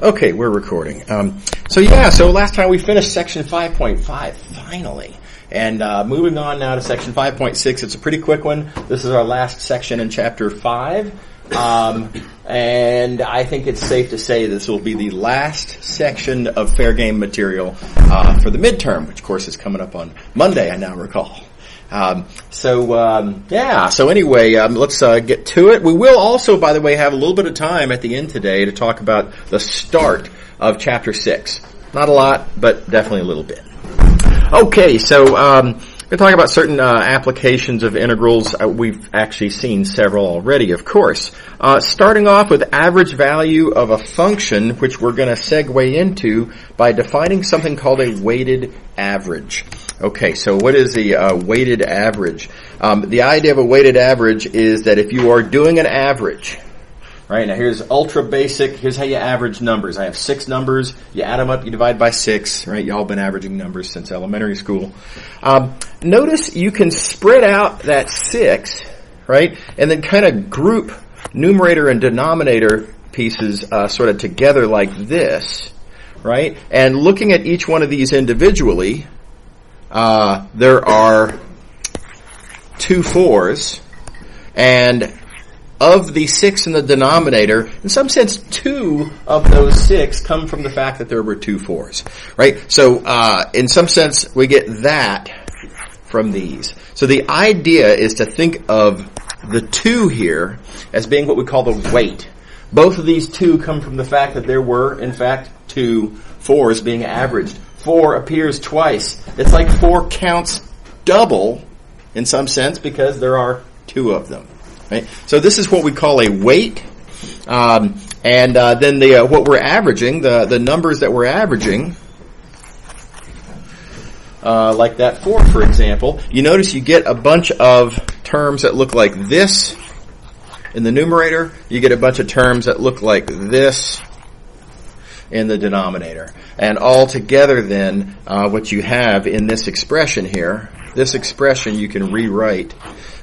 Okay, we're recording. So last time we finished section 5.5, finally. And moving on now to section 5.6, it's a pretty quick one. This is our last section in chapter 5. And I think it's safe to say this will be the last section of fair game material for the midterm, which of course is coming up on Monday, I now recall. So anyway, let's get to it. We will also, by the way, have a little bit of time at the end today to talk about the start of chapter 6. Not a lot, but definitely a little bit. Okay, so we're going to talk about certain applications of integrals. We've actually seen several already, of course. Starting off with average value of a function, which we're going to segue into by defining something called a weighted average. Okay, so what is the weighted average? The idea of a weighted average is that if you are doing an average, right, now here's ultra basic, here's how you average numbers. I have 6 numbers, you add them up, you divide by 6, right? Y'all been averaging numbers since elementary school. Notice you can spread out that 6, right, and then kind of group numerator and denominator pieces sort of together like this, right? And looking at each one of these individually, there are 2 4s, and of the 6 in the denominator, in some sense, 2 of those 6 come from the fact that there were 2 4s, right? So, in some sense, we get that from these. So the idea is to think of the 2 here as being what we call the weight. Both of these 2 come from the fact that there were, in fact, 2 4s being averaged. 4 appears twice. It's like 4 counts double in some sense because there are 2 of them. Right? So this is what we call a weight. Then what we're averaging, the numbers that we're averaging, like that 4, for example, you notice you get a bunch of terms that look like this in the numerator. You get a bunch of terms that look like this in the denominator. And all together then, what you have in this expression here, this expression you can rewrite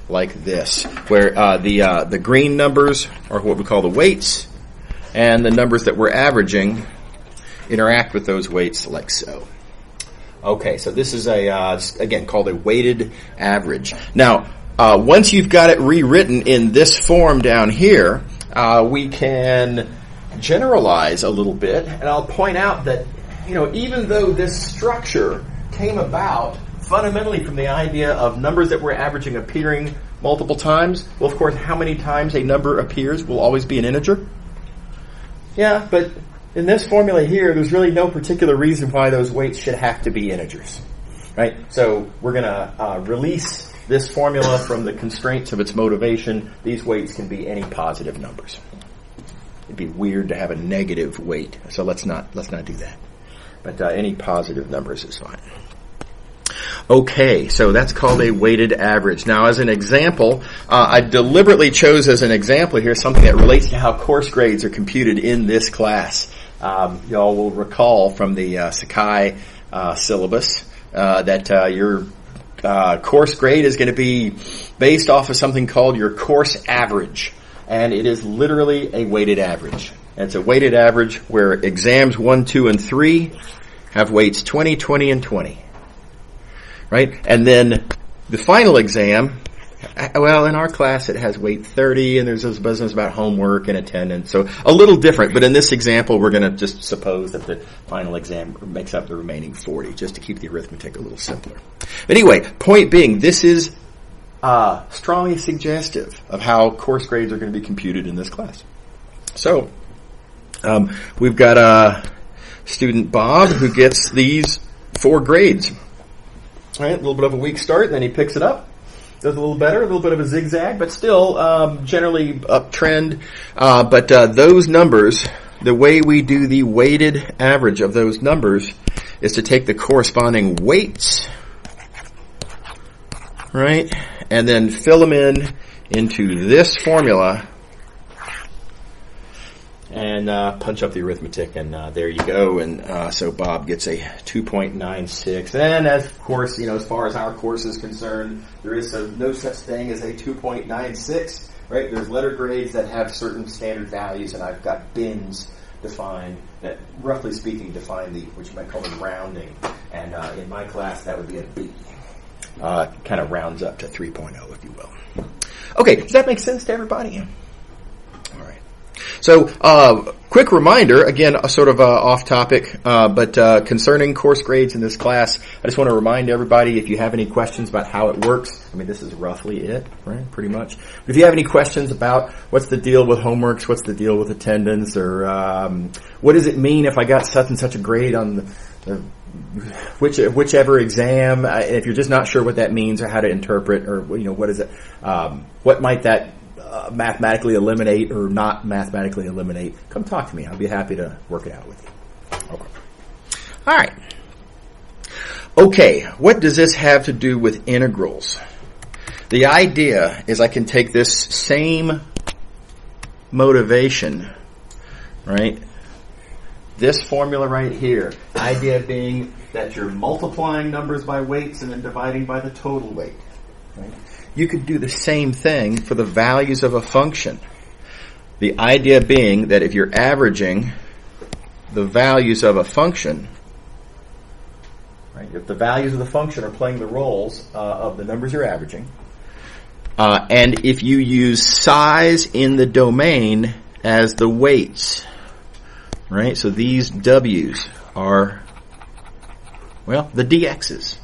like this, where the green numbers are what we call the weights, and the numbers that we're averaging interact with those weights like so. Okay, so this is again called a weighted average. Now, once you've got it rewritten in this form down here, we can generalize a little bit, and I'll point out that, even though this structure came about fundamentally from the idea of numbers that we're averaging appearing multiple times, well, of course, how many times a number appears will always be an integer. Yeah, but in this formula here, there's really no particular reason why those weights should have to be integers, right? So we're going to release this formula from the constraints of its motivation. These weights can be any positive numbers. It'd be weird to have a negative weight, so let's not do that. But any positive numbers is fine. Okay, so that's called a weighted average. Now, as an example, I deliberately chose as an example here something that relates to how course grades are computed in this class. Y'all will recall from the Sakai syllabus that your course grade is going to be based off of something called your course average. And it is literally a weighted average. And it's a weighted average where exams 1, 2, and 3 have weights 20, 20, and 20. Right? And then the final exam, well, in our class it has weight 30, and there's this business about homework and attendance. So a little different, but in this example we're going to just suppose that the final exam makes up the remaining 40, just to keep the arithmetic a little simpler. But anyway, point being, this is strongly suggestive of how course grades are going to be computed in this class. So, we've got student Bob who gets these 4 grades. All right, a little bit of a weak start, and then he picks it up. Does a little better, a little bit of a zigzag, but still generally uptrend. But those numbers, the way we do the weighted average of those numbers is to take the corresponding weights, right, and then fill them into this formula and punch up the arithmetic, and there you go. And so Bob gets a 2.96. And as of course, as far as our course is concerned, there is no such thing as a 2.96. Right? There's letter grades that have certain standard values, and I've got bins define that, roughly speaking, define the, what you might call the rounding. And in my class, that would be a B. Kind of rounds up to 3.0, if you will. Okay, does that make sense to everybody? All right. So, quick reminder, again, sort of off topic, but concerning course grades in this class, I just want to remind everybody, if you have any questions about how it works, I mean, this is roughly it, right, pretty much. But if you have any questions about what's the deal with homeworks, what's the deal with attendance, or what does it mean if I got such and such a grade on whichever exam, if you're just not sure what that means or how to interpret, or, what is it, what might that mathematically eliminate or not mathematically eliminate, come talk to me. I'll be happy to work it out with you. Okay. All right. Okay, what does this have to do with integrals? The idea is I can take this same motivation, right? This formula right here, idea being that you're multiplying numbers by weights and then dividing by the total weight, right? You could do the same thing for the values of a function. The idea being that if you're averaging the values of a function, right, if the values of the function are playing the roles of the numbers you're averaging, and if you use size in the domain as the weights, right, so these W's are, well, the dx's,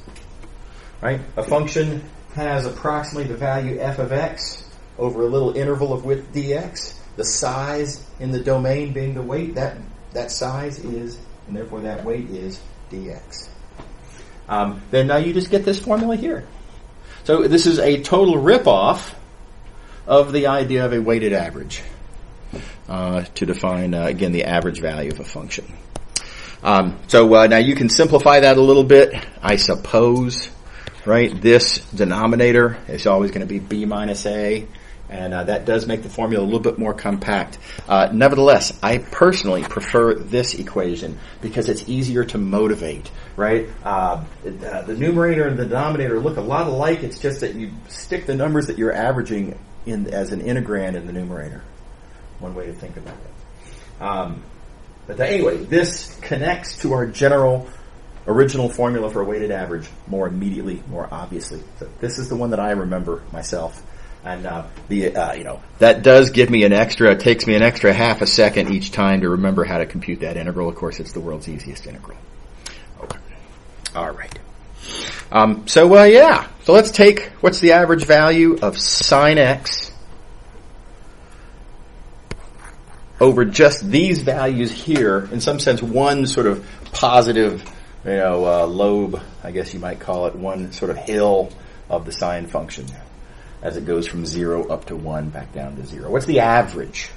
right? A function has approximately the value f of x over a little interval of width dx. The size in the domain being the weight, that size is, and therefore that weight is dx. Then now you just get this formula here. So this is a total ripoff of the idea of a weighted average to define, again, the average value of a function. So now you can simplify that a little bit, I suppose. Right, this denominator is always going to be b minus a, and that does make the formula a little bit more compact. Nevertheless, I personally prefer this equation because it's easier to motivate, right? The numerator and the denominator look a lot alike. It's just that you stick the numbers that you're averaging in as an integrand in the numerator. One way to think about it. But anyway, this connects to our original formula for a weighted average more immediately, more obviously. So this is the one that I remember myself. And that does give me it takes me an extra half a second each time to remember how to compute that integral. Of course, it's the world's easiest integral. Okay. All right. So let's take, what's the average value of sine x over just these values here, in some sense, one sort of positive lobe, I guess you might call it, one sort of hill of the sine function as it goes from 0 up to 1 back down to 0. What's the average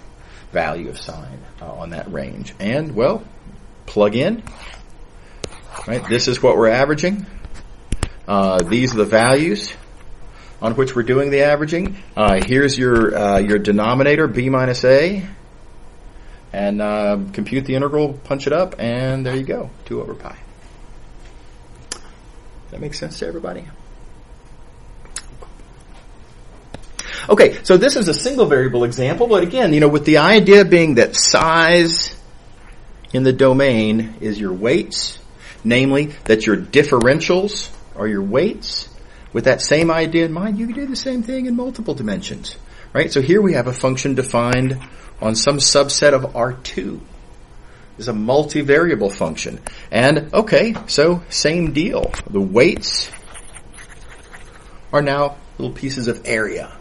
value of sine on that range? And, well, plug in. Right, this is what we're averaging. These are the values on which we're doing the averaging. Here's your denominator, b minus a. And compute the integral, punch it up, and there you go, 2 over pi. That makes sense to everybody? Okay, so this is a single variable example, but again, with the idea being that size in the domain is your weights, namely that your differentials are your weights. With that same idea in mind, you can do the same thing in multiple dimensions, right? So here we have a function defined on some subset of R2. Is a multivariable function. And, okay, so same deal. The weights are now little pieces of area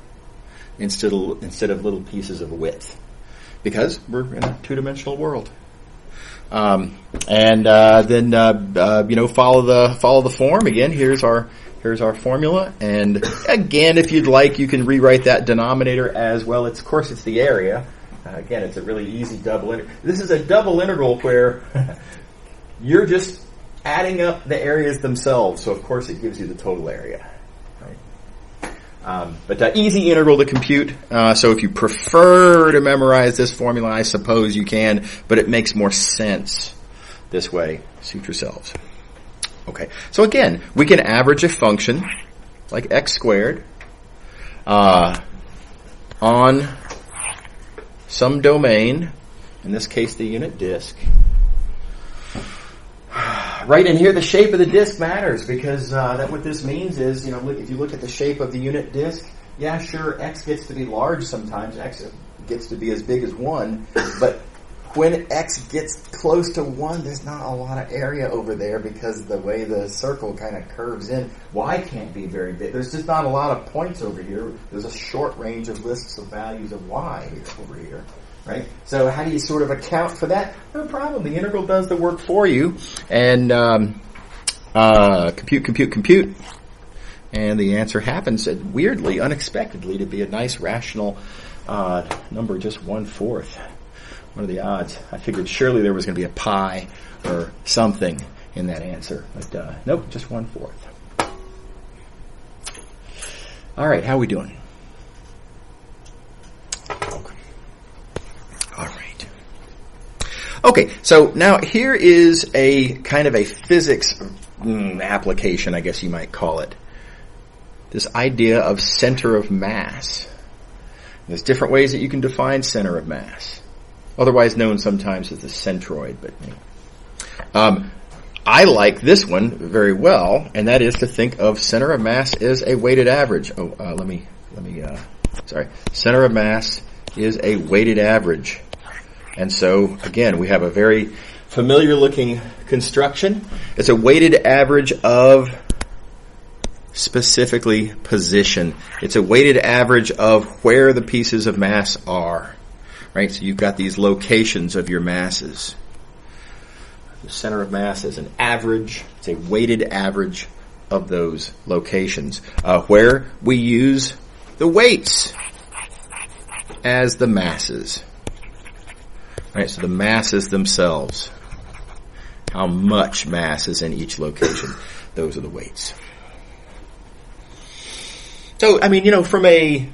instead of little pieces of width, because we're in a two-dimensional world. Then follow the form. Again, here's our formula. And again, if you'd like, you can rewrite that denominator as well. Of course, it's the area. Again, it's a really easy double integral. This is a double integral where you're just adding up the areas themselves. So, of course, it gives you the total area. Right? But easy integral to compute. So if you prefer to memorize this formula, I suppose you can. But it makes more sense this way. Suit yourselves. Okay. So, again, we can average a function like x squared on some domain in this case the unit disk. Right in here, the shape of the disk matters, because that what this means is, if you look at the shape of the unit disk, yeah, sure, X gets to be large sometimes. X gets to be as big as 1, but when X gets close to 1, there's not a lot of area over there because the way the circle kind of curves in. Y can't be very big. There's just not a lot of points over here. There's a short range of lists of values of Y over here. Right? So how do you sort of account for that? No problem. The integral does the work for you. And compute. And the answer happens, weirdly, unexpectedly, to be a nice rational number, just 1/4. What are the odds? I figured surely there was going to be a pi or something in that answer. But nope, just 1/4. All right, how are we doing? Okay, so now here is a kind of a physics application, I guess you might call it. This idea of center of mass. There's different ways that you can define center of mass, otherwise known sometimes as the centroid. But I like this one very well, and that is to think of center of mass as a weighted average. Center of mass is a weighted average. And so, again, we have a very familiar-looking construction. It's a weighted average of specifically position. It's a weighted average of where the pieces of mass are. Right? So you've got these locations of your masses. The center of mass is an average. It's a weighted average of those locations, where we use the weights as the masses. Right, so the masses themselves, how much mass is in each location, those are the weights. So, I mean, from a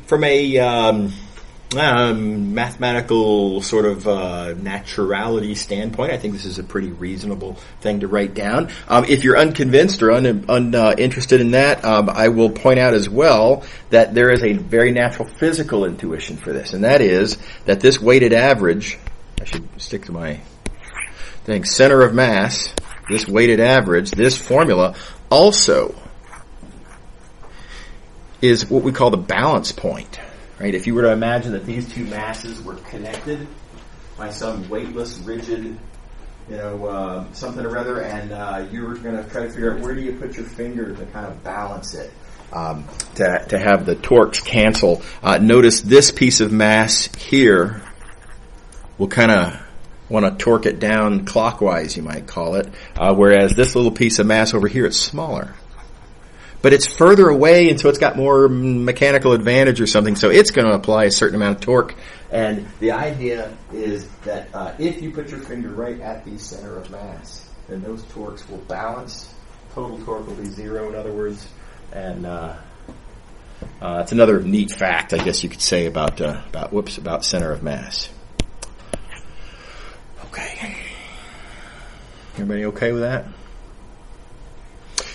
mathematical sort of naturality standpoint, I think this is a pretty reasonable thing to write down. If you're unconvinced or uninterested in that, I will point out as well that there is a very natural physical intuition for this, and that is that this weighted average, I should stick to my thing, center of mass, this weighted average, this formula, also is what we call the balance point. Right? If you were to imagine that these two masses were connected by some weightless, rigid, something or other, and you were going to try to figure out where do you put your finger to kind of balance it, to have the torques cancel. Notice this piece of mass here will kind of want to torque it down clockwise, you might call it, whereas this little piece of mass over here, it's smaller. But it's further away, and so it's got more mechanical advantage or something, so it's going to apply a certain amount of torque. And the idea is that if you put your finger right at the center of mass, then those torques will balance. Total torque will be 0, in other words. And it's another neat fact, I guess you could say, about center of mass. Okay. Everybody okay with that?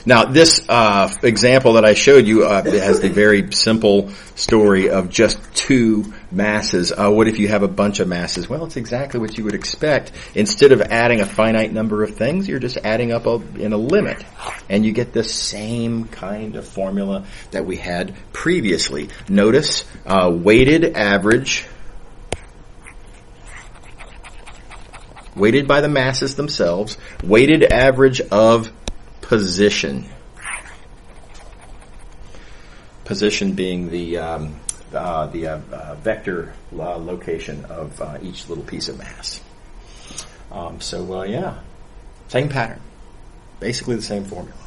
Now, this example that I showed you has the very simple story of just two masses. What if you have a bunch of masses? Well, it's exactly what you would expect. Instead of adding a finite number of things, you're just adding up in a limit. And you get the same kind of formula that we had previously. Notice, weighted average, weighted by the masses themselves, weighted average of position. Position being the vector location of each little piece of mass. Same pattern, basically the same formula.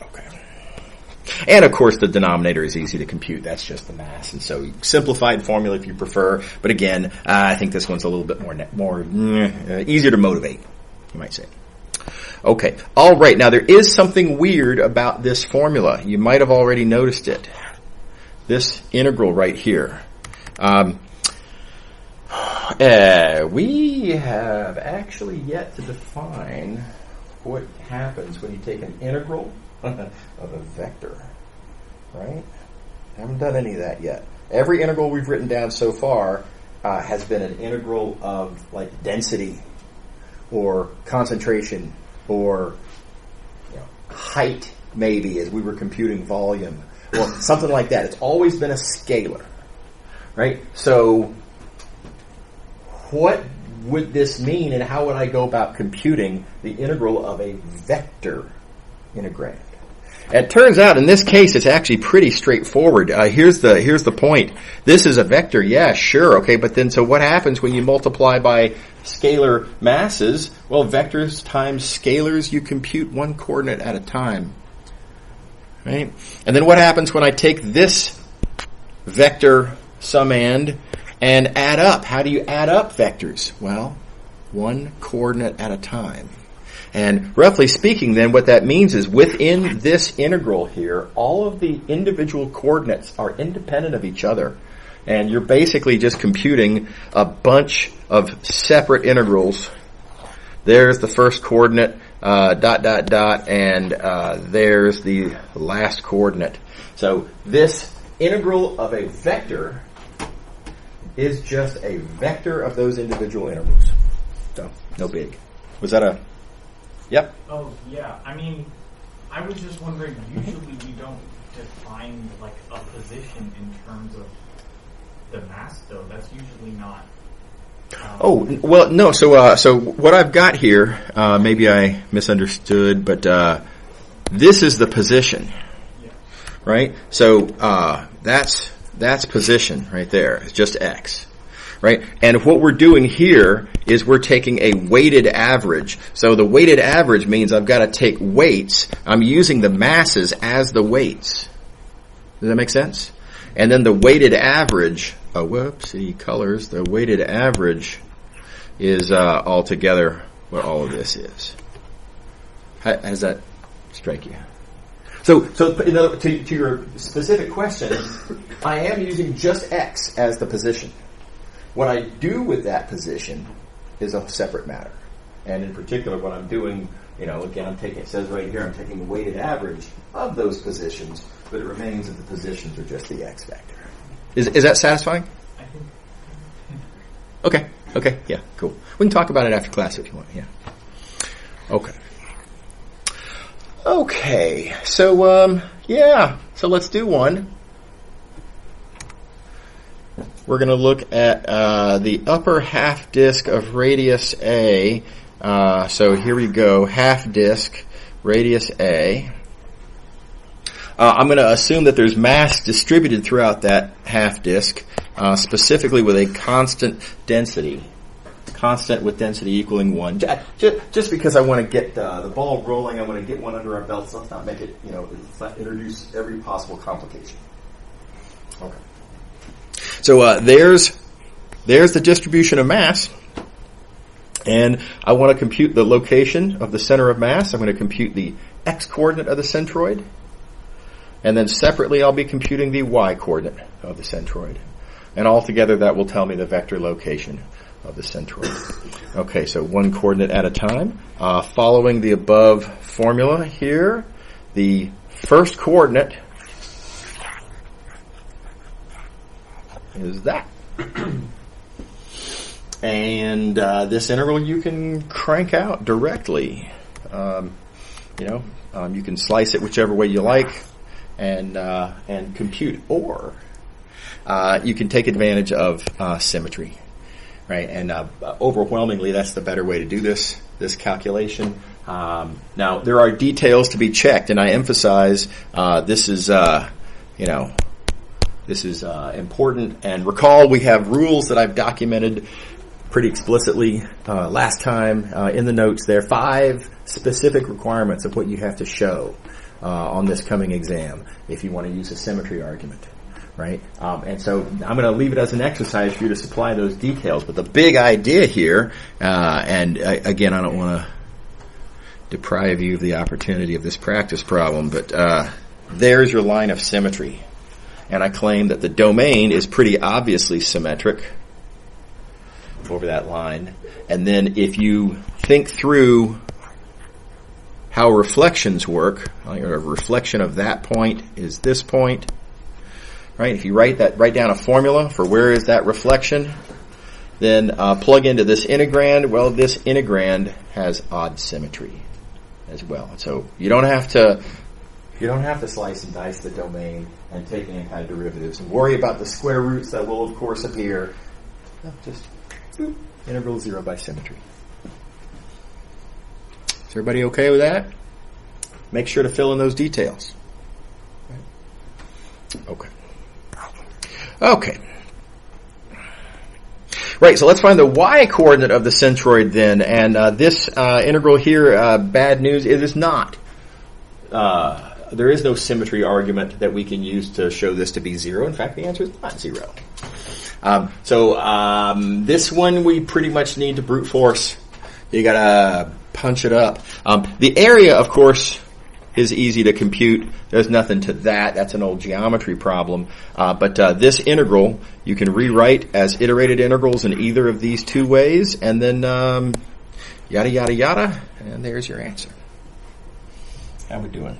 Okay, and of course the denominator is easy to compute. That's just the mass, and so simplified formula if you prefer. But again, I think this one's a little bit more easier to motivate, you might say. Okay, all right. Now there is something weird about this formula. You might have already noticed it. This integral right here. We have actually yet to define what happens when you take an integral of a vector. Right? Haven't done any of that yet. Every integral we've written down so far has been an integral of like density or concentration or height, maybe, as we were computing volume or something like that. It's always been a scalar, right? So what would this mean, and how would I go about computing the integral of a vector integrand? And it turns out, in this case, it's actually pretty straightforward. Here's the point. This is a vector, yeah, sure, okay, but then so what happens when you multiply by scalar masses? Well, vectors times scalars, you compute one coordinate at a time, right? And then what happens when I take this vector summand and add up? How do you add up vectors? Well, one coordinate at a time. And roughly speaking, then, what that means is within this integral here, all of the individual coordinates are independent of each other. And you're basically just computing a bunch of separate integrals. There's the first coordinate, ... and there's the last coordinate. So this integral of a vector is just a vector of those individual integrals. So, no big. Was that a... Yep. Oh, yeah. I mean, I was just wondering, usually we don't define, like, a position in terms of the mass, though. That's usually not... Oh, well, no. So what I've got here, maybe I misunderstood, but this is the position, right? So that's position right there. It's just x. Right? And what we're doing here is we're taking a weighted average. So the weighted average means I've got to take weights. I'm using the masses as the weights. Does that make sense? And then the weighted average, colors, the weighted average is altogether what all of this is. How does that strike you? So to your specific question, I am using just x as the position. What I do with that position is a separate matter. And in particular, what I'm doing, again, it says right here, I'm taking the weighted average of those positions, but it remains that the positions are just the x vector. Is that satisfying? I think. Okay, yeah, cool. We can talk about it after class if you want, yeah. Okay, so let's do one. We're going to look at the upper half disk of radius A. So here we go, half disk, radius A. I'm going to assume that there's mass distributed throughout that half disk, specifically with a constant density. Constant with density equaling 1. Just because I want to get the ball rolling, I want to get one under our belts. Let's not make it, let's not introduce every possible complication. Okay. So there's the distribution of mass, and I want to compute the location of the center of mass. I'm going to compute the x-coordinate of the centroid, and then separately I'll be computing the y-coordinate of the centroid. And altogether that will tell me the vector location of the centroid. Okay, so one coordinate at a time. Following the above formula here, the first coordinate is that. And this integral you can crank out directly. You can slice it whichever way you like and compute. Or you can take advantage of symmetry. Right? And overwhelmingly that's the better way to do this calculation. Now there are details to be checked, and I emphasize this is important. And recall, we have rules that I've documented pretty explicitly last time in the notes there. 5 specific requirements of what you have to show on this coming exam if you want to use a symmetry argument. Right? And so I'm going to leave it as an exercise for you to supply those details. But the big idea here, and again, I don't want to deprive you of the opportunity of this practice problem, but there's your line of symmetry. And I claim that the domain is pretty obviously symmetric over that line. And then if you think through how reflections work, a reflection of that point is this point. Right? If you write down a formula for where is that reflection, then plug into this integrand. Well, this integrand has odd symmetry as well. So you don't have to slice and dice the domain and take antiderivatives and worry about the square roots that will, of course, appear. No, just integral 0 by symmetry. Is everybody okay with that? Make sure to fill in those details. Okay. Okay. Right, so let's find the y-coordinate of the centroid then. And this integral here, bad news, it is not. There is no symmetry argument that we can use to show this to be 0. In fact, the answer is not 0. So this one we pretty much need to brute force. You gotta punch it up. The area, of course, is easy to compute. There's nothing to that. That's an old geometry problem. But this integral, you can rewrite as iterated integrals in either of these two ways, and then yada, yada, yada, and there's your answer. How we doing?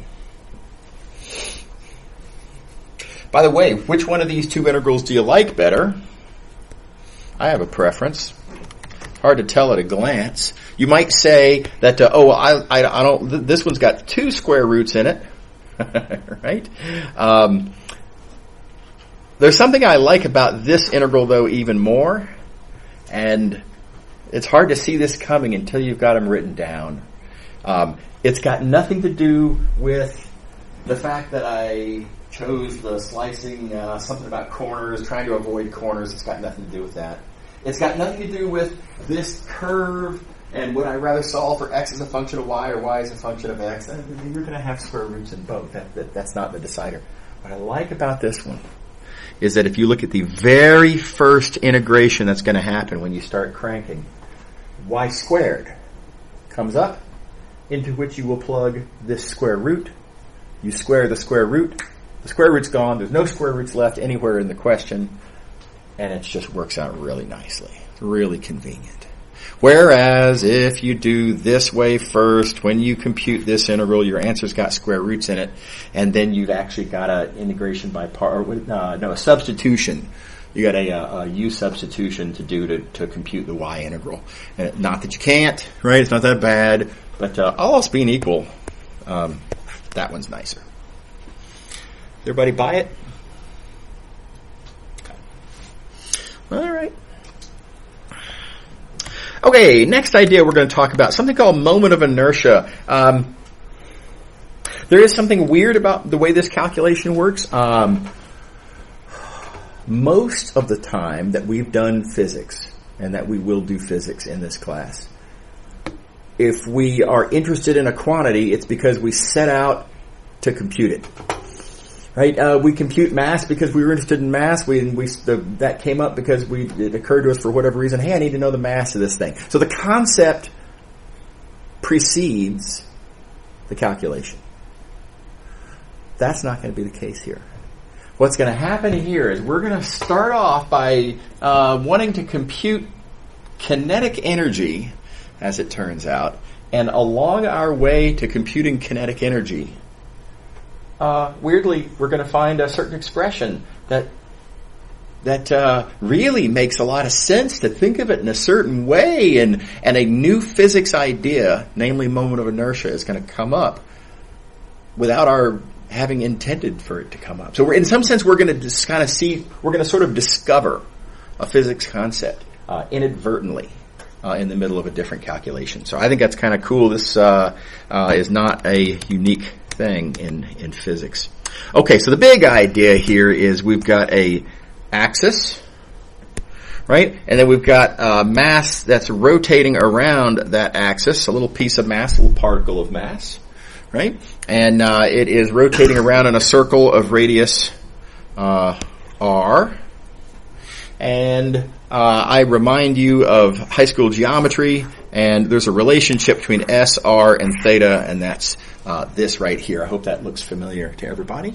By the way, which one of these two integrals do you like better? I have a preference. Hard to tell at a glance. You might say that, I don't. This one's got 2 square roots in it, right? There's something I like about this integral, though, even more, and it's hard to see this coming until you've got them written down. It's got nothing to do with the fact that I chose the slicing, something about corners, trying to avoid corners. It's got nothing to do with that. It's got nothing to do with this curve and would I rather solve for x as a function of y or y as a function of x. You're going to have square roots in both. That's not the decider. What I like about this one is that if you look at the very first integration that's going to happen when you start cranking, y squared comes up, into which you will plug this square root. You square the square root. The square root's gone. There's no square roots left anywhere in the question. And it just works out really nicely. It's really convenient. Whereas if you do this way first, when you compute this integral, your answer's got square roots in it, and then you've actually got an integration by part, a substitution. You got a u substitution to do to compute the y integral. And not that you can't, right? It's not that bad, but all else being equal, that one's nicer. Everybody buy it? All right. Okay, next idea we're going to talk about something called moment of inertia. There is something weird about the way this calculation works. Most of the time that we've done physics, and that we will do physics in this class, if we are interested in a quantity, it's because we set out to compute it. Right, we compute mass because we were interested in mass. That came up because it occurred to us for whatever reason. Hey, I need to know the mass of this thing. So the concept precedes the calculation. That's not going to be the case here. What's going to happen here is we're going to start off by wanting to compute kinetic energy, as it turns out, and along our way to computing kinetic energy, weirdly, we're going to find a certain expression that really makes a lot of sense to think of it in a certain way, and a new physics idea, namely moment of inertia, is going to come up without our having intended for it to come up. So in some sense, we're going to just kind of we're going to sort of discover a physics concept inadvertently in the middle of a different calculation. So I think that's kind of cool. This is not a unique thing in physics. Okay, so the big idea here is we've got a axis, right? And then we've got mass that's rotating around that axis, a little piece of mass, a little particle of mass, right? And it is rotating around in a circle of radius r. And I remind you of high school geometry, and there's a relationship between s, r, and theta, and that's this right here. I hope that looks familiar to everybody.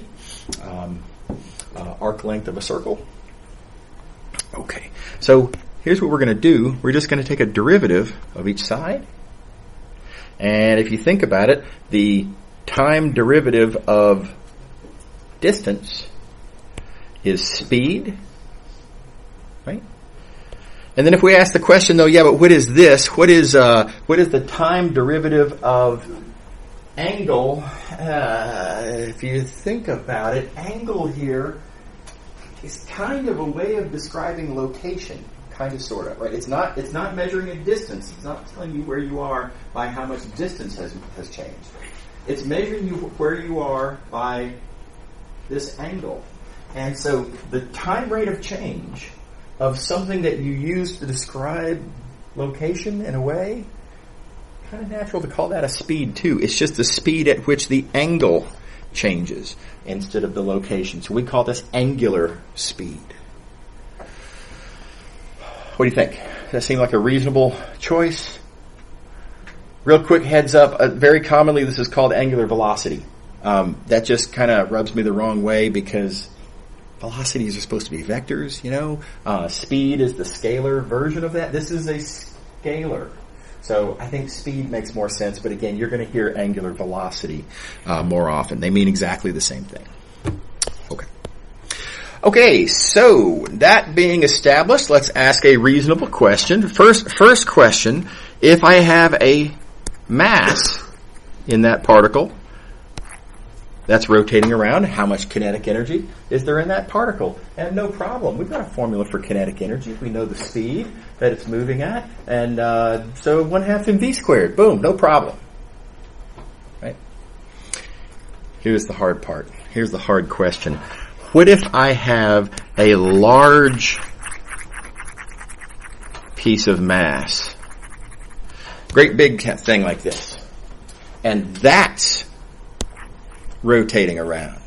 Arc length of a circle. Okay, so here's what we're going to do. We're just going to take a derivative of each side. And if you think about it, the time derivative of distance is speed, right? And then if we ask the question, though, yeah, but what is this? What is the time derivative of angle? If you think about it, angle here is kind of a way of describing location, kind of, sort of, right? It's not measuring a distance. It's not telling you where you are by how much distance has changed. It's measuring you where you are by this angle. And so the time rate of change of something that you use to describe location in a way, kind of natural to call that a speed too. It's just the speed at which the angle changes instead of the location. So we call this angular speed. What do you think? Does that seem like a reasonable choice? Real quick heads up, very commonly this is called angular velocity. That just kind of rubs me the wrong way because velocities are supposed to be vectors, you know. Speed is the scalar version of that. This is a scalar. So I think speed makes more sense, but again, you're going to hear angular velocity more often. They mean exactly the same thing. Okay, so that being established, let's ask a reasonable question. First question, if I have a mass in that particle that's rotating around, how much kinetic energy is there in that particle? And no problem. We've got a formula for kinetic energy. We know the speed that it's moving at, and so 1/2 mv squared. Boom, no problem. Right? Here's the hard part. Here's the hard question. What if I have a large piece of mass, great big thing like this, and that's rotating around?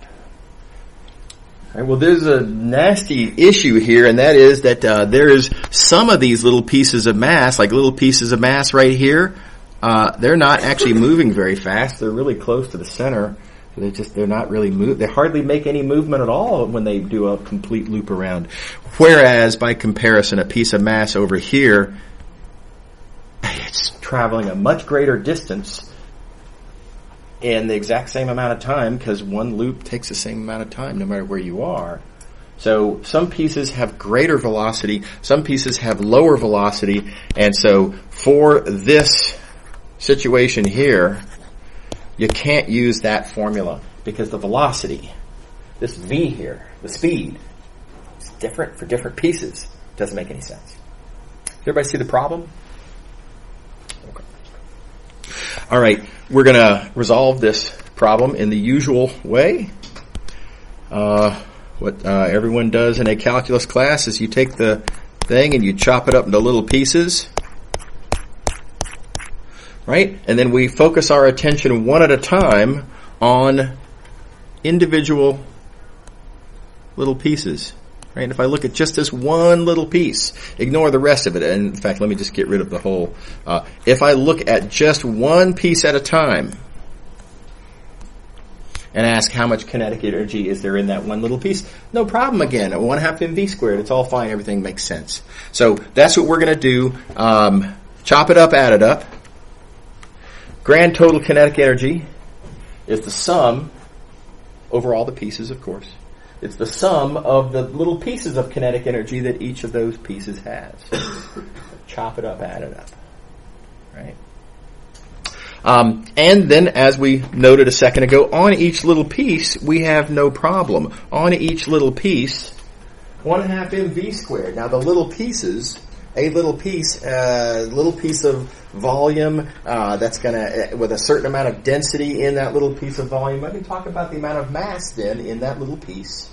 All right, well, there's a nasty issue here, and that is that there's some of these little pieces of mass, like little pieces of mass right here, they're not actually moving very fast. They're really close to the center. They're not really they hardly make any movement at all when they do a complete loop around. Whereas, by comparison, a piece of mass over here, it's traveling a much greater distance in the exact same amount of time because one loop takes the same amount of time no matter where you are. So some pieces have greater velocity, some pieces have lower velocity, and so for this situation here, you can't use that formula because the velocity, this v here, the speed, is different for different pieces. Doesn't make any sense. Does everybody see the problem? Okay. All right, we're going to resolve this problem in the usual way. What everyone does in a calculus class is you take the thing and you chop it up into little pieces. Right? And then we focus our attention one at a time on individual little pieces. Right? And if I look at just this one little piece, ignore the rest of it. And in fact, let me just get rid of the whole. If I look at just one piece at a time and ask how much kinetic energy is there in that one little piece, no problem again. 1/2 mv squared. It's all fine. Everything makes sense. So that's what we're going to do. Chop it up, add it up. Grand total kinetic energy is the sum over all the pieces, of course. It's the sum of the little pieces of kinetic energy that each of those pieces has. Chop it up, add it up. Right? And then, as we noted a second ago, on each little piece, we have no problem. On each little piece, 1/2 mv squared. Now, the little pieces, a little piece of volume that's going to, with a certain amount of density in that little piece of volume. Let me talk about the amount of mass then in that little piece.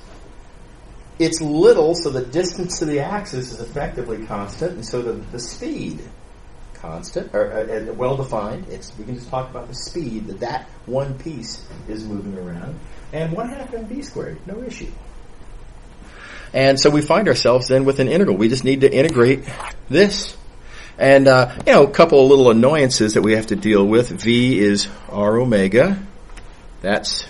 It's little, so the distance to the axis is effectively constant, and so the speed constant or well defined. We can just talk about the speed that one piece is moving around, and 1/2 mv squared, no issue. And so we find ourselves then with an integral. We just need to integrate this. And, a couple of little annoyances that we have to deal with. V is r omega. That's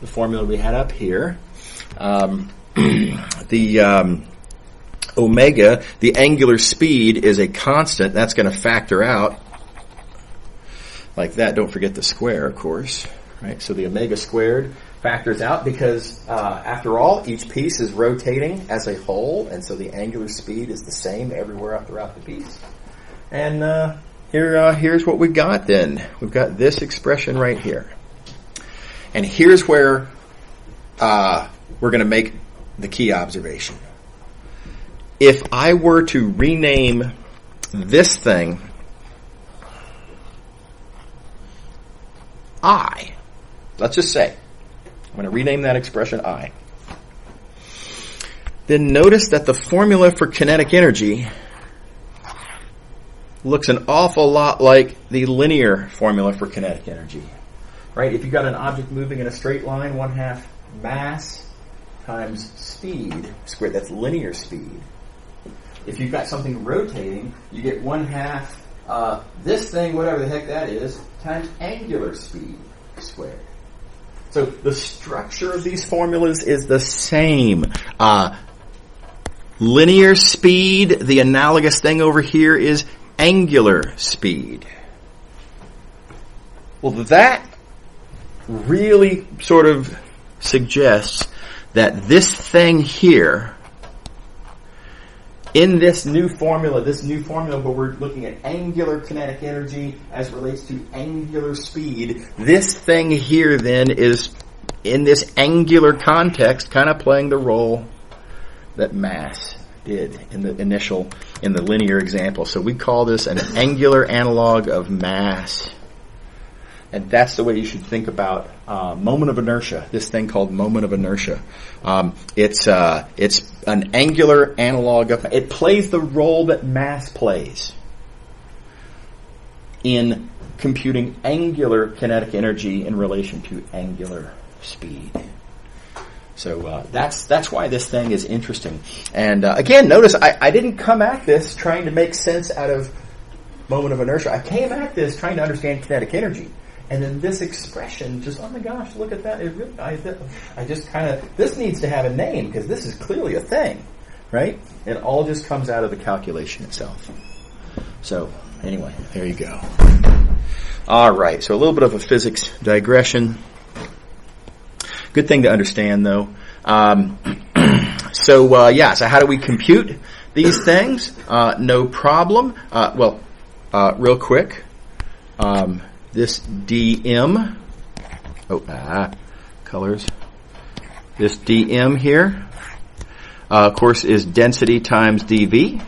the formula we had up here. The omega, the angular speed, is a constant. That's going to factor out like that. Don't forget the square, of course. Right? So the omega squared factors out because, after all, each piece is rotating as a whole, and so the angular speed is the same everywhere throughout the piece. And here's what we've got then. We've got this expression right here. And here's where we're going to make the key observation. If I were to rename this thing I, let's just say, I'm going to rename that expression I, then notice that the formula for kinetic energy looks an awful lot like the linear formula for kinetic energy. Right? If you've got an object moving in a straight line, 1/2 mass times speed squared, that's linear speed. If you've got something rotating, you get 1/2 this thing, whatever the heck that is, times angular speed squared. So the structure of these formulas is the same. Linear speed, the analogous thing over here is angular speed. Well, that really sort of suggests that this thing here, in this new formula where we're looking at angular kinetic energy as relates to angular speed, this thing here then is, in this angular context, kind of playing the role that mass did in the linear example. So we call this an angular analog of mass. And that's the way you should think about moment of inertia, this thing called moment of inertia. It's an angular analog of, it plays the role that mass plays in computing angular kinetic energy in relation to angular speed. So that's why this thing is interesting. And again, notice I didn't come at this trying to make sense out of moment of inertia. I came at this trying to understand kinetic energy. And then this expression, just, oh my gosh, look at that. It really, I just kind of, this needs to have a name because this is clearly a thing, right? It all just comes out of the calculation itself. So, anyway, there you go. All right, so a little bit of a physics digression. Good thing to understand, though. So how do we compute these things? No problem. Real quick. This dm, colors. This dm here, of course, is density times dv.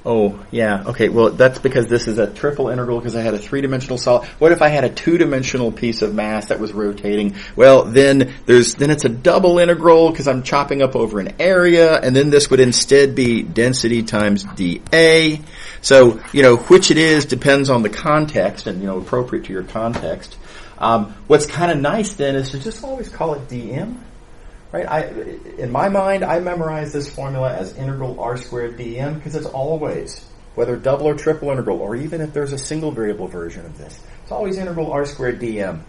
Oh, yeah, okay, well, that's because this is a triple integral because I had a three-dimensional solid. What if I had a two-dimensional piece of mass that was rotating? Well, then it's a double integral because I'm chopping up over an area, and then this would instead be density times dA. So, which it is depends on the context and, appropriate to your context. What's kind of nice then is to just always call it dm. Right? In my mind, I memorize this formula as integral r squared dm because it's always, whether double or triple integral, or even if there's a single variable version of this, it's always integral r squared dm.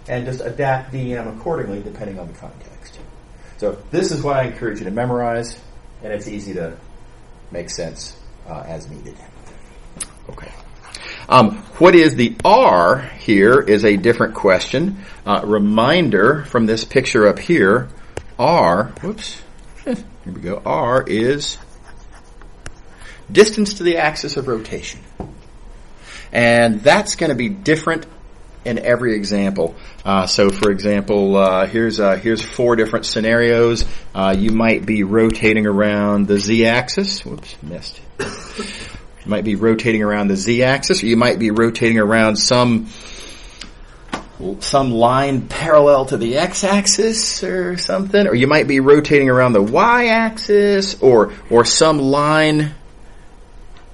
And just adapt dm accordingly depending on the context. So this is what I encourage you to memorize, and it's easy to make sense as needed. Okay. What is the r here is a different question. Reminder from this picture up here, r is distance to the axis of rotation. And that's going to be different in every example. So for example, here's 4 different scenarios. You might be rotating around the z-axis. Missed. You might be rotating around the z-axis, or you might be rotating around some line parallel to the x-axis or something, or you might be rotating around the y-axis, or some line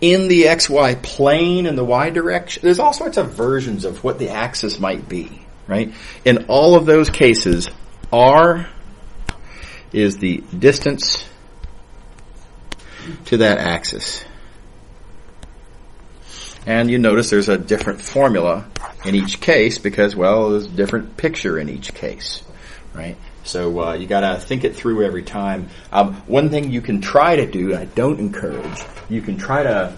in the xy plane in the y direction. There's all sorts of versions of what the axis might be, right? In all of those cases, r is the distance to that axis. And you notice there's a different formula in each case because, well, there's a different picture in each case, right? So you got to think it through every time. One thing you can try to do, I don't encourage, you can try to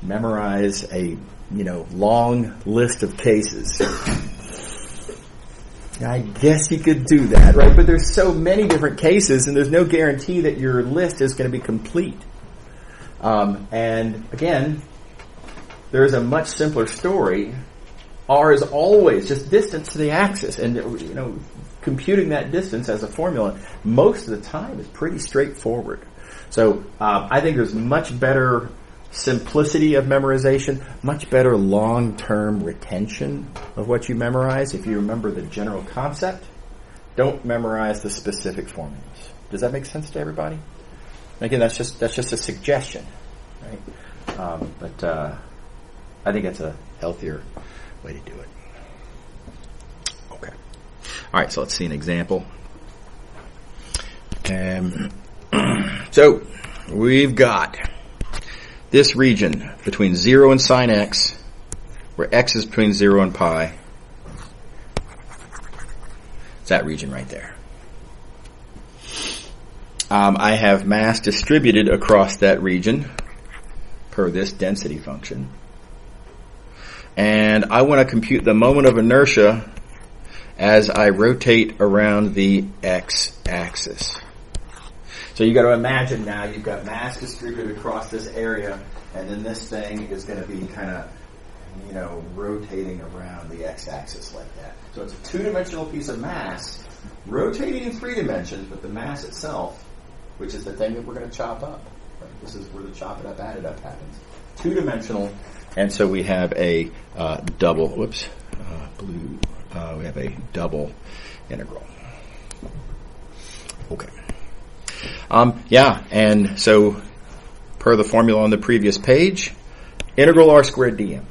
memorize a long list of cases. I guess you could do that, right? But there's so many different cases, and there's no guarantee that your list is going to be complete. And again, there's a much simpler story. R is always just distance to the axis, and computing that distance as a formula most of the time is pretty straightforward. So I think there's much better simplicity of memorization, much better long-term retention of what you memorize if you remember the general concept. Don't memorize the specific formulas. Does that make sense to everybody? Again, that's just a suggestion, right? But I think that's a healthier way to do it. Okay. All right, so let's see an example. So we've got this region between 0 and sine x, where x is between 0 and pi. It's that region right there. I have mass distributed across that region per this density function. And I want to compute the moment of inertia as I rotate around the x-axis. So you got to imagine now you've got mass distributed across this area, and then this thing is going to be kind of, rotating around the x-axis like that. So it's a two-dimensional piece of mass rotating in 3 dimensions, but the mass itself, which is the thing that we're going to chop up. Right? This is where the chop it up, add it up happens. Two-dimensional, and so we have a double. We have a double integral. Okay. And so per the formula on the previous page, integral r squared dm.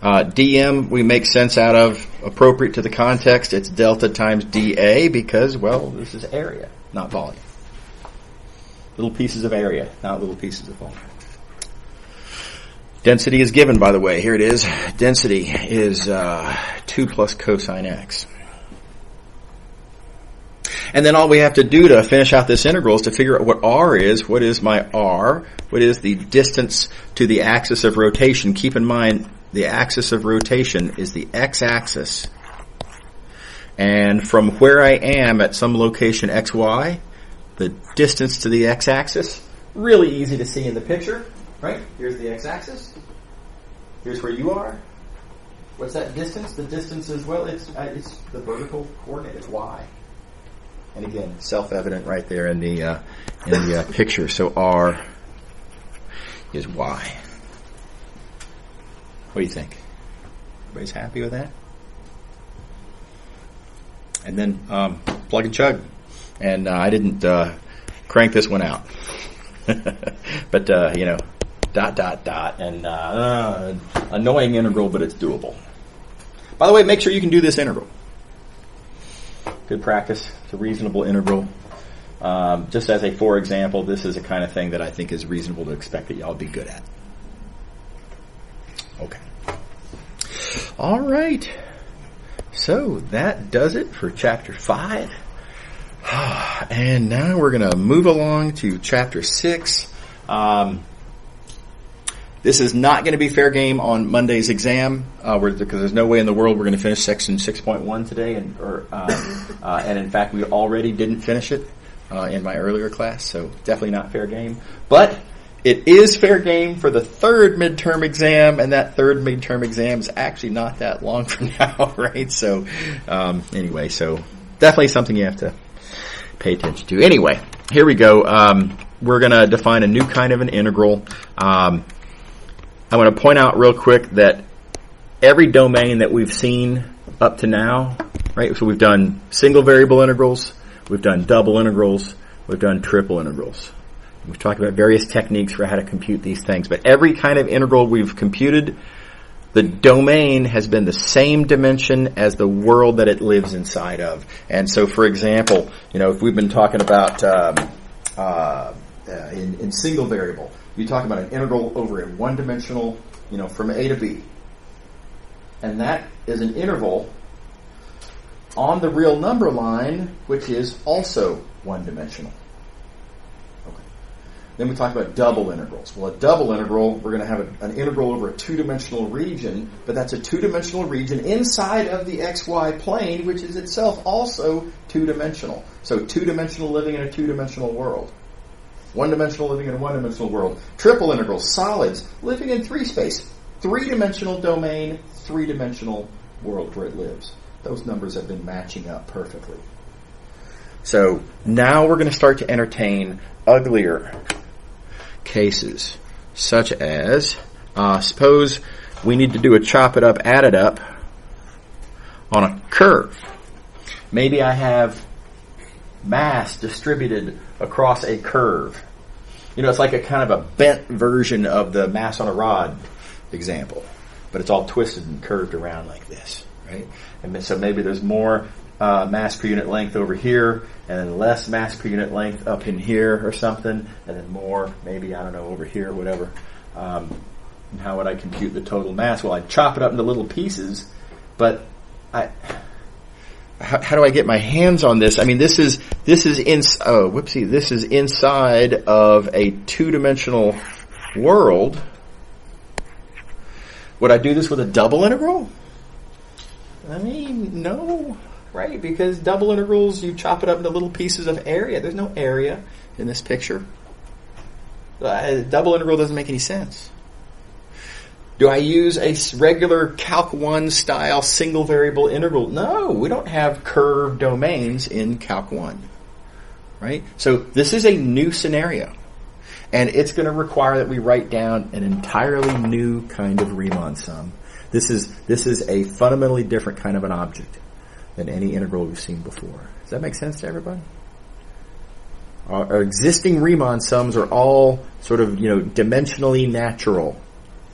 Dm we make sense out of, appropriate to the context. It's delta times dA because, this is area, not volume. Little pieces of area, not little pieces of volume. Density is given, by the way. Here it is. Density is 2 plus cosine x. And then all we have to do to finish out this integral is to figure out what r is. What is my r? What is the distance to the axis of rotation? Keep in mind, the axis of rotation is the x-axis. And from where I am at some location xy, the distance to the x-axis, really easy to see in the picture, right? Here's the x-axis. Here's where you are. What's that distance? The distance is, it's the vertical coordinate. It's y. And again, self-evident right there in the picture. So r is y. What do you think? Everybody's happy with that? And then plug and chug. And I didn't crank this one out. But, dot, and annoying integral, but it's doable. By the way, make sure you can do this integral. Good practice. It's a reasonable integral. Just as a for example, this is the kind of thing that I think is reasonable to expect that y'all be good at. Okay. All right. So that does it for chapter 5. And now we're going to move along to chapter 6. This is not going to be fair game on Monday's exam, because there's no way in the world we're going to finish section 6.1 today, and in fact we already didn't finish it in my earlier class, so definitely not fair game. But it is fair game for the third midterm exam, and that third midterm exam is actually not that long from now, right? So anyway, so definitely something you have to pay attention to. Anyway, here we go. We're going to define a new kind of an integral. I want to point out real quick that every domain that we've seen up to now, right? So we've done single variable integrals, we've done double integrals, we've done triple integrals. We've talked about various techniques for how to compute these things, but every kind of integral we've computed, the domain has been the same dimension as the world that it lives inside of. And so, for example, if we've been talking about in single variable, you talk about an integral over a one-dimensional, from A to B. And that is an interval on the real number line, which is also one-dimensional. Okay. Then we talked about double integrals. Well, a double integral, we're going to have an integral over a two-dimensional region, but that's a two-dimensional region inside of the xy plane, which is itself also two-dimensional. So two-dimensional living in a two-dimensional world. One-dimensional living in a one-dimensional world. Triple integrals, solids, living in three-space. Three-dimensional domain, three-dimensional world where it lives. Those numbers have been matching up perfectly. So now we're going to start to entertain uglier cases, such as, suppose we need to do a chop it up, add it up on a curve. Maybe I have mass distributed across a curve. It's like a kind of a bent version of the mass on a rod example, but it's all twisted and curved around like this, right? And so maybe there's more mass per unit length over here, and then less mass per unit length up in here or something, and then more, maybe, I don't know, over here, whatever. How would I compute the total mass? Well, I'd chop it up into little pieces, but how do I get my hands on this? I mean, this is inside of a two-dimensional world. Would I do this with a double integral? I mean, no, right? Because double integrals, you chop it up into little pieces of area. There's no area in this picture. Double integral doesn't make any sense. Do I use a regular Calc 1 style single variable integral? No, we don't have curved domains in Calc 1, right? So this is a new scenario, and it's going to require that we write down an entirely new kind of Riemann sum. This is a fundamentally different kind of an object than any integral we've seen before. Does that make sense to everybody? Our existing Riemann sums are all sort of, dimensionally natural.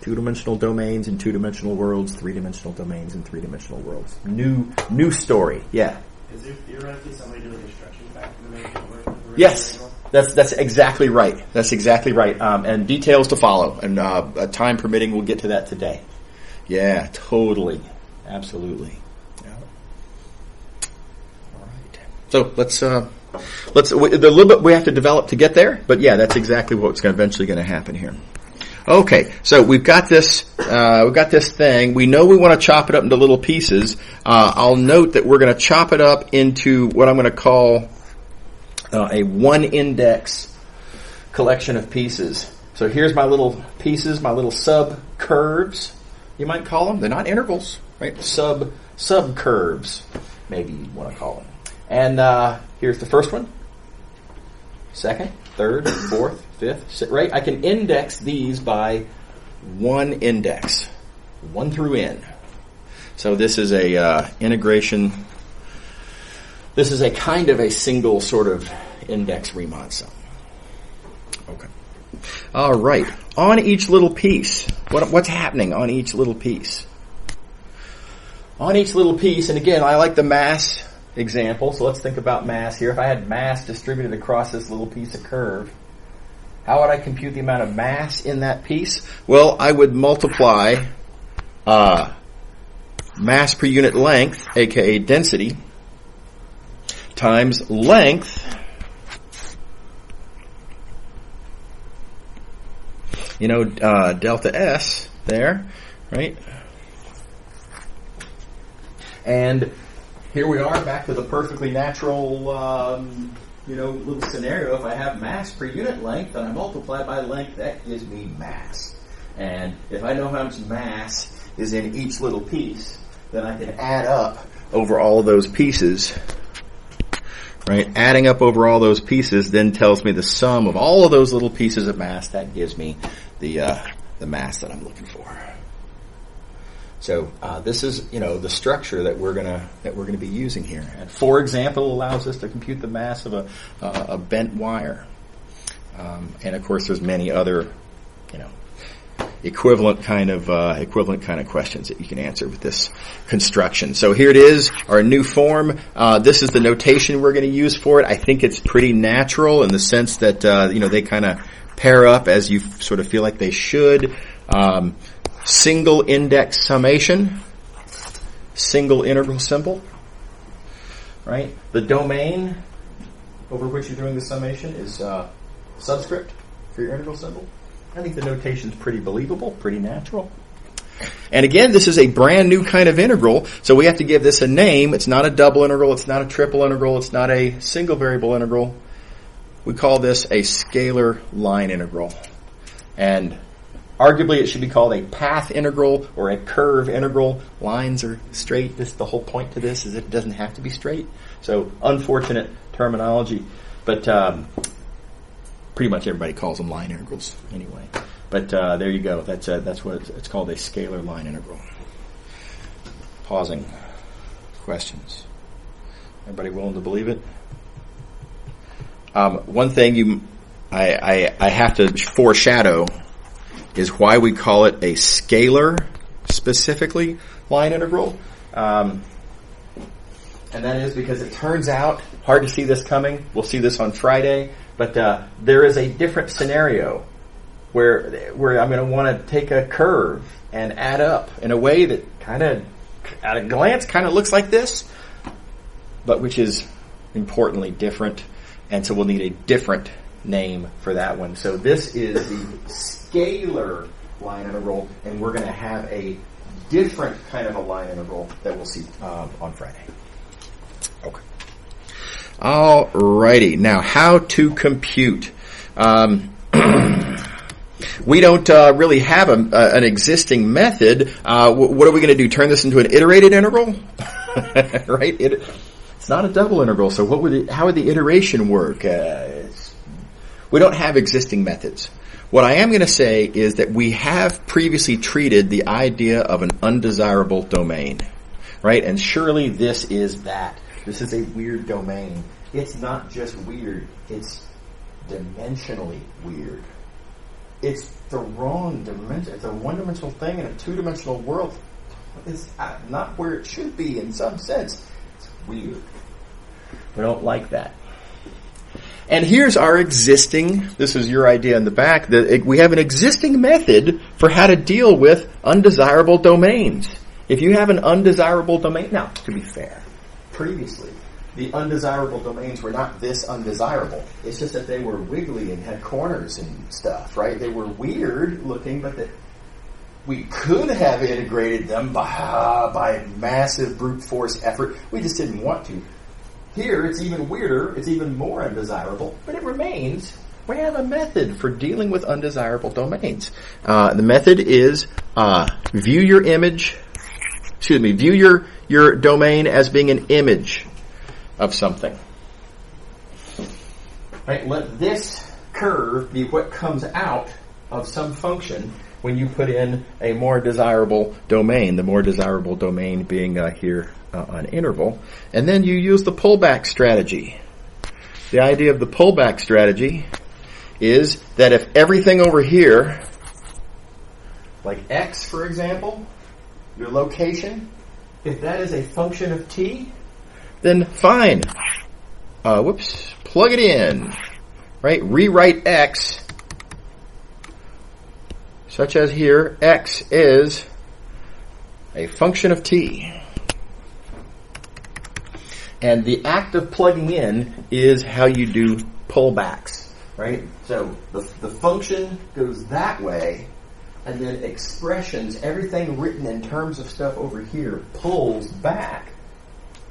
Two-dimensional domains in two-dimensional worlds, three-dimensional domains in three-dimensional worlds. New story. Yeah. Is there theoretically some way to do a destruction factor to make it work with the Yes. integral? That's exactly right. That's exactly right. And details to follow. And time permitting, we'll get to that today. Yeah, totally. Absolutely. Yeah. All right. So let's the little bit we have to develop to get there, but yeah, that's exactly what's eventually going to happen here. Okay, so we've got this thing. We know we want to chop it up into little pieces. I'll note that we're going to chop it up into what I'm going to call a one-index collection of pieces. So here's my little pieces, my little sub-curves, you might call them. They're not integrals, right? Sub-curves, maybe you want to call them. And here's the first one, second, third, fourth, fifth, right? I can index these by one index, 1 through n. So this is a integration. This is a kind of a single sort of index Riemann sum. Okay. All right. On each little piece, what's happening on each little piece? On each little piece, and again, I like the mass example, so let's think about mass here. If I had mass distributed across this little piece of curve, how would I compute the amount of mass in that piece? Well, I would multiply mass per unit length, aka density, times length, delta S there, right? And here we are back to the perfectly natural, little scenario. If I have mass per unit length and I multiply by length, that gives me mass. And if I know how much mass is in each little piece, then I can add up over all of those pieces. Right? Adding up over all those pieces then tells me the sum of all of those little pieces of mass. That gives me the mass that I'm looking for. So this is the structure that we're gonna be using here. And for example, allows us to compute the mass of a bent wire. And of course, there's many other equivalent kind of questions that you can answer with this construction. So here it is, our new form. This is the notation we're going to use for it. I think it's pretty natural in the sense that they kind of pair up as you sort of feel like they should. Single index summation, single integral symbol, right? The domain over which you're doing the summation is subscript. for your integral symbol? I think the notation's pretty believable, pretty natural. And again, this is a brand new kind of integral, so we have to give this a name. It's not a double integral, it's not a triple integral, it's not a single variable integral. We call this a scalar line integral. And arguably it should be called a path integral or a curve integral. Lines are straight. The whole point to this is it doesn't have to be straight. So unfortunate terminology, but pretty much everybody calls them line integrals anyway. But there you go. That's what it's called, a scalar line integral. Pausing. Questions? Everybody willing to believe it? One thing I have to foreshadow is why we call it a scalar, specifically, line integral. And that is because it turns out, hard to see this coming, we'll see this on Friday, but there is a different scenario where I'm going to want to take a curve and add up in a way that kind of, at a glance, kind of looks like this, but which is importantly different, and so we'll need a different name for that one. So this is the scalar line integral, and we're going to have a different kind of a line integral that we'll see on Friday. Okay. Alrighty. Now, how to compute. We don't really have an existing method. What are we going to do? Turn this into an iterated integral? Right? It's not a double integral, so how would the iteration work? We don't have existing methods. What I am going to say is that we have previously treated the idea of an undesirable domain, right? And surely this is that. This is a weird domain. It's not just weird, it's dimensionally weird. It's the wrong dimension. It's a one-dimensional thing in a two-dimensional world. It's not where it should be in some sense. It's weird. We don't like that. And here's our existing, this is your idea in the back, we have an existing method for how to deal with undesirable domains. If you have an undesirable domain, now, to be fair, previously, the undesirable domains were not this undesirable. It's just that they were wiggly and had corners and stuff, right? They were weird looking, but we could have integrated them by massive brute force effort. We just didn't want to. Here, it's even weirder, it's even more undesirable, but it remains. We have a method for dealing with undesirable domains. The method is view your domain as being an image of something. Right? Let this curve be what comes out of some function when you put in a more desirable domain, the more desirable domain being here an interval. And then you use the pullback strategy. The idea of the pullback strategy is that if everything over here, like x for example, your location, if that is a function of t, then fine. Plug it in. Right? Rewrite x such as here, x is a function of t. And the act of plugging in is how you do pullbacks, right? So the function goes that way, and then expressions, everything written in terms of stuff over here, pulls back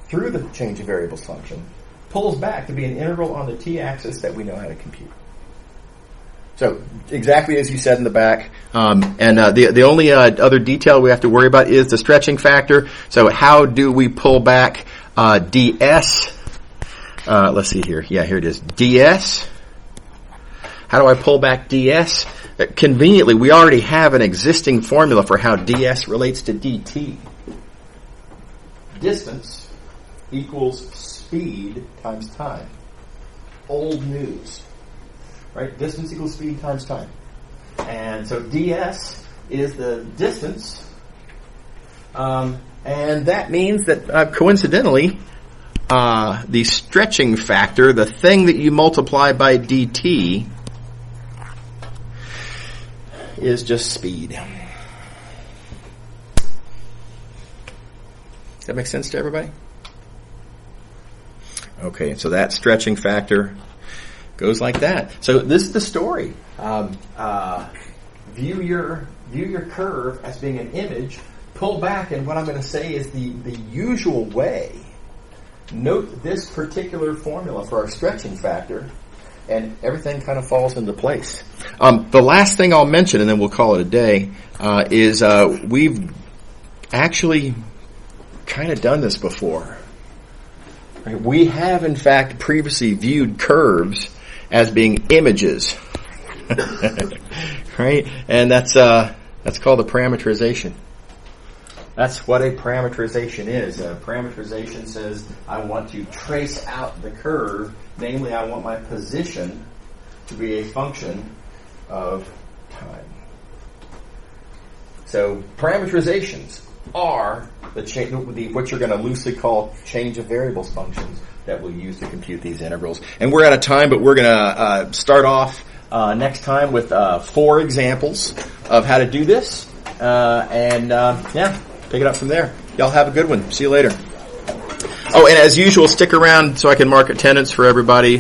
through the change of variables function, pulls back to be an integral on the t-axis that we know how to compute. So exactly as you said in the back, the only other detail we have to worry about is the stretching factor. So how do we pull back ds? Let's see here. Yeah, here it is. ds. How do I pull back ds? Conveniently, we already have an existing formula for how ds relates to dt. Distance equals speed times time. Old news. Right? Distance equals speed times time. And so ds is the distance. And that means that, coincidentally, the stretching factor, the thing that you multiply by dt, is just speed. Does that make sense to everybody? Okay, so that stretching factor Goes like that. So this is the story. View your curve as being an image. Pull back, and what I'm going to say is the usual way. Note this particular formula for our stretching factor, and everything kind of falls into place. The last thing I'll mention, and then we'll call it a day, is we've actually kind of done this before. Right? We have, in fact, previously viewed curves as being images. Right? And that's called a parameterization. That's what a parameterization is. A parameterization says I want to trace out the curve. Namely, I want my position to be a function of time. So parameterizations are what you're going to loosely call change of variables functions that we'll use to compute these integrals. And we're out of time, but we're going to start off next time with 4 examples of how to do this. Pick it up from there. Y'all have a good one. See you later. Oh, and as usual, stick around so I can mark attendance for everybody.